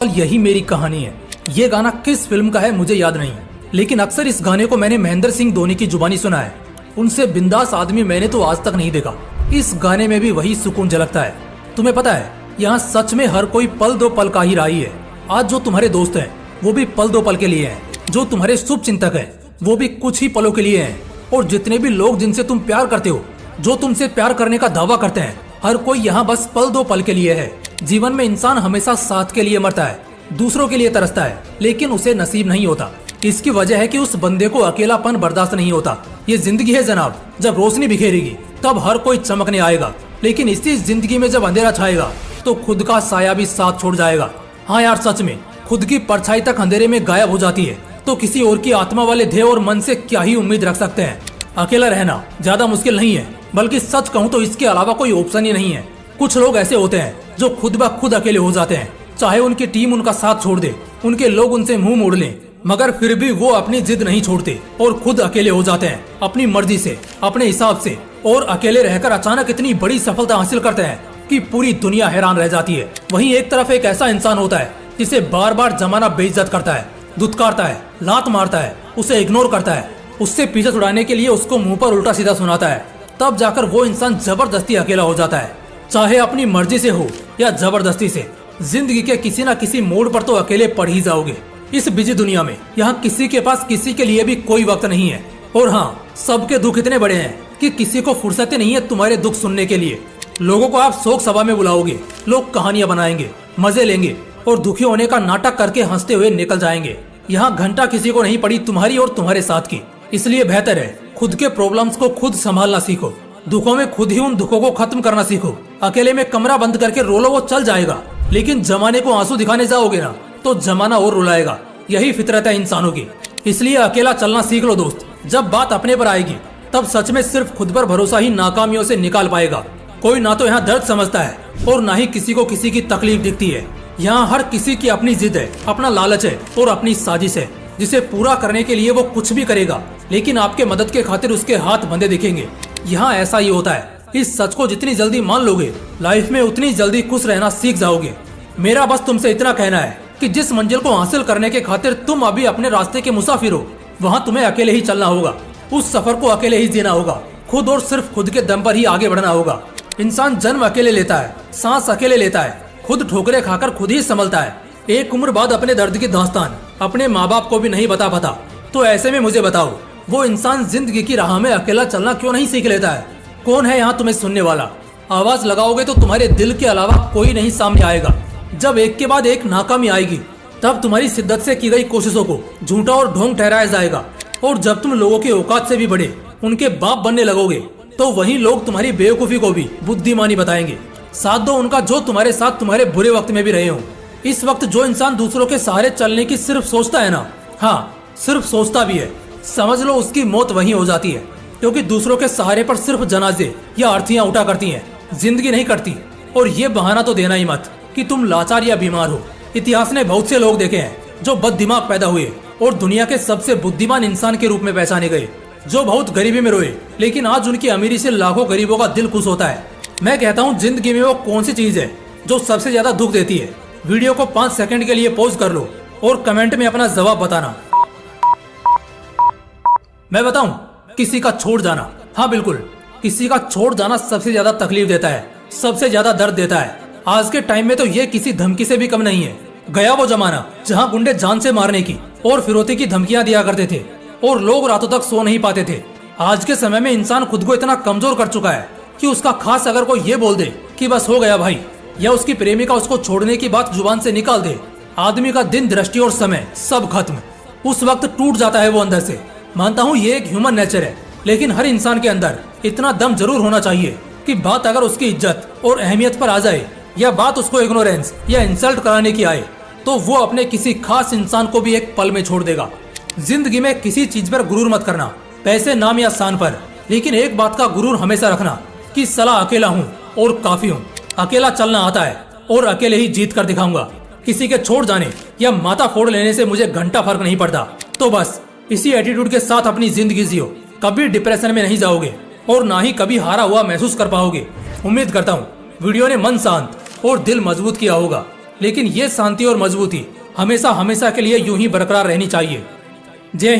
यही मेरी कहानी है। ये गाना किस फिल्म का है मुझे याद नहीं, लेकिन अक्सर इस गाने को मैंने महेंद्र सिंह धोनी की जुबानी सुना है। उनसे बिंदास आदमी मैंने तो आज तक नहीं देखा। इस गाने में भी वही सुकून झलकता है। तुम्हें पता है, यहाँ सच में हर कोई पल दो पल का ही राही है। आज जो तुम्हारे दोस्त हैं वो भी पल दो पल के लिए हैं, जो तुम्हारे शुभ चिंतक हैं वो भी कुछ ही पलों के लिए हैं, और जितने भी लोग जिनसे तुम प्यार करते हो, जो तुमसे प्यार करने का दावा करते हैं, हर कोई यहाँ बस पल दो पल के लिए है। जीवन में इंसान हमेशा साथ के लिए मरता है, दूसरों के लिए तरसता है, लेकिन उसे नसीब नहीं होता। इसकी वजह है कि उस बंदे को अकेलापन बर्दाश्त नहीं होता। ये जिंदगी है जनाब, जब रोशनी बिखेरेगी तब हर कोई चमकने आएगा, लेकिन इसी जिंदगी में जब अंधेरा छाएगा तो खुद का साया भी साथ छोड़ जाएगा। हाँ यार, सच में खुद की परछाई तक अंधेरे में गायब हो जाती है, तो किसी और की आत्मा वाले ध्येय और मन से क्या ही उम्मीद रख सकते हैं। अकेला रहना ज्यादा मुश्किल नहीं है, बल्कि सच कहूँ तो इसके अलावा कोई ऑप्शन ही नहीं है। कुछ लोग ऐसे होते हैं जो खुद ब खुद अकेले हो जाते हैं, चाहे उनकी टीम उनका साथ छोड़ दे, उनके लोग उनसे मुंह मोड़ लें, मगर फिर भी वो अपनी जिद नहीं छोड़ते और खुद अकेले हो जाते हैं अपनी मर्जी से, अपने हिसाब से, और अकेले रहकर अचानक इतनी बड़ी सफलता हासिल करते हैं कि पूरी दुनिया हैरान रह जाती है। वहीं एक तरफ एक ऐसा इंसान होता है जिसे बार बार जमाना बेइज्जत करता है, दुत्कारता है, लात मारता है, उसे इग्नोर करता है, उससे पीछे छुड़ाने के लिए उसको मुंह पर उल्टा सीधा सुनाता है। तब जाकर वो इंसान जबरदस्ती अकेला हो जाता है, चाहे अपनी मर्जी से हो या जबरदस्ती से। जिंदगी के किसी न किसी मोड़ पर तो अकेले पड़ ही जाओगे। इस बिजी दुनिया में यहाँ किसी के पास किसी के लिए भी कोई वक्त नहीं है। और हाँ, सबके दुख इतने बड़े हैं कि किसी को फुर्सत नहीं है तुम्हारे दुख सुनने के लिए। लोगों को आप शोक सभा में बुलाओगे, लोग कहानियां बनाएंगे, मजे लेंगे और दुखी होने का नाटक करके हंसते हुए निकल जाएंगे। यहाँ घंटा किसी को नहीं पड़ी तुम्हारी और तुम्हारे साथ की। इसलिए बेहतर है खुद के प्रॉब्लम्स को खुद संभालना सीखो, दुखों में खुद ही उन दुखों को खत्म करना सीखो। अकेले में कमरा बंद करके रो लो, वो चल जाएगा, लेकिन जमाने को आंसू दिखाने जाओगे ना तो जमाना और रुलाएगा। यही फितरत है इंसानों की। इसलिए अकेला चलना सीख लो दोस्त। जब बात अपने पर आएगी तब सच में सिर्फ खुद पर भरोसा ही नाकामियों से निकाल पाएगा। कोई ना तो यहाँ दर्द समझता है और ना ही किसी को किसी की तकलीफ दिखती है। यहाँ हर किसी की अपनी जिद है, अपना लालच है और अपनी साजिश है, जिसे पूरा करने के लिए वो कुछ भी करेगा, लेकिन आपके मदद के खातिर उसके हाथ बंधे दिखेंगे। यहाँ ऐसा ही होता है। इस सच को जितनी जल्दी मान लोगे, लाइफ में उतनी जल्दी खुश रहना सीख जाओगे। मेरा बस तुमसे इतना कहना है कि जिस मंजिल को हासिल करने के खातिर तुम अभी अपने रास्ते के मुसाफिर हो, वहाँ तुम्हें अकेले ही चलना होगा। उस सफर को अकेले ही जीना होगा, खुद और सिर्फ खुद के दम पर ही आगे बढ़ना होगा। इंसान जन्म अकेले लेता है, सांस अकेले लेता है, खुद ठोकरे खाकर खुद ही संभलता है। एक उम्र बाद अपने दर्द की दास्तान अपने माँ बाप को भी नहीं बता पाता। तो ऐसे में मुझे बताओ, वो इंसान जिंदगी की राह में अकेला चलना क्यों नहीं सीख लेता है? कौन है यहाँ तुम्हें सुनने वाला? आवाज लगाओगे तो तुम्हारे दिल के अलावा कोई नहीं सामने आएगा। जब एक के बाद एक नाकामी आएगी, तब तुम्हारी शिद्दत से की गई कोशिशों को झूठा और ढोंग ठहराया जाएगा। और जब तुम लोगों के औकात से भी बड़े उनके बाप बनने लगोगे, तो वही लोग तुम्हारी बेवकूफी को भी बुद्धिमानी बताएंगे। साथ दो उनका जो तुम्हारे साथ तुम्हारे बुरे वक्त में भी रहे हो। इस वक्त जो इंसान दूसरों के सहारे चलने की सिर्फ सोचता है ना, हाँ सिर्फ सोचता भी है, समझ लो उसकी मौत वहीं हो जाती है। क्योंकि दूसरों के सहारे पर सिर्फ जनाजे या अर्थियां उठा करती हैं, जिंदगी नहीं करती। और ये बहाना तो देना ही मत कि तुम लाचार या बीमार हो। इतिहास ने बहुत से लोग देखे हैं जो बद दिमाग पैदा हुए और दुनिया के सबसे बुद्धिमान इंसान के रूप में पहचाने गए, जो बहुत गरीबी में रोए, लेकिन आज उनकी अमीरी से लाखों गरीबों का दिल खुश होता है। मैं कहता हूँ, जिंदगी में वो कौन सी चीज है जो सबसे ज्यादा दुख देती है? वीडियो को 5 सेकंड के लिए पॉज कर लो और कमेंट में अपना जवाब बताना। मैं बताऊं, किसी का छोड़ जाना। हाँ बिल्कुल, किसी का छोड़ जाना सबसे ज्यादा तकलीफ देता है, सबसे ज्यादा दर्द देता है। आज के टाइम में तो ये किसी धमकी से भी कम नहीं है। गया वो जमाना जहाँ गुंडे जान से मारने की और फिरौती की धमकियां दिया करते थे और लोग रातों तक सो नहीं पाते थे। आज के समय में इंसान खुद को इतना कमजोर कर चुका है कि उसका खास अगर कोई ये बोल दे कि बस हो गया भाई, या उसकी प्रेमिका उसको छोड़ने की बात जुबान से निकाल दे, आदमी का दिन, दृष्टि और समय सब खत्म। उस वक्त टूट जाता है वो अंदर से। मानता हूँ ये एक ह्यूमन नेचर है, लेकिन हर इंसान के अंदर इतना दम जरूर होना चाहिए कि बात अगर उसकी इज्जत और अहमियत पर आ जाए, या बात उसको इग्नोरेंस या इंसल्ट कराने की आए, तो वो अपने किसी खास इंसान को भी एक पल में छोड़ देगा। जिंदगी में किसी चीज पर गुरूर मत करना, पैसे, नाम या शान पर, लेकिन एक बात का गुरूर हमेशा रखना कि सला अकेला हूँ और काफी हूँ। अकेला चलना आता है और अकेले ही जीत कर दिखाऊंगा। किसी के छोड़ जाने या माथा फोड़ लेने से मुझे घंटा फर्क नहीं पड़ता। तो बस इसी एटीट्यूड के साथ अपनी जिंदगी जियो। कभी डिप्रेशन में नहीं जाओगे और ना ही कभी हारा हुआ महसूस कर पाओगे। उम्मीद करता हूँ वीडियो ने मन शांत और दिल मजबूत किया होगा। लेकिन ये शांति और मजबूती हमेशा हमेशा के लिए यूं ही बरकरार रहनी चाहिए। जय हिंद।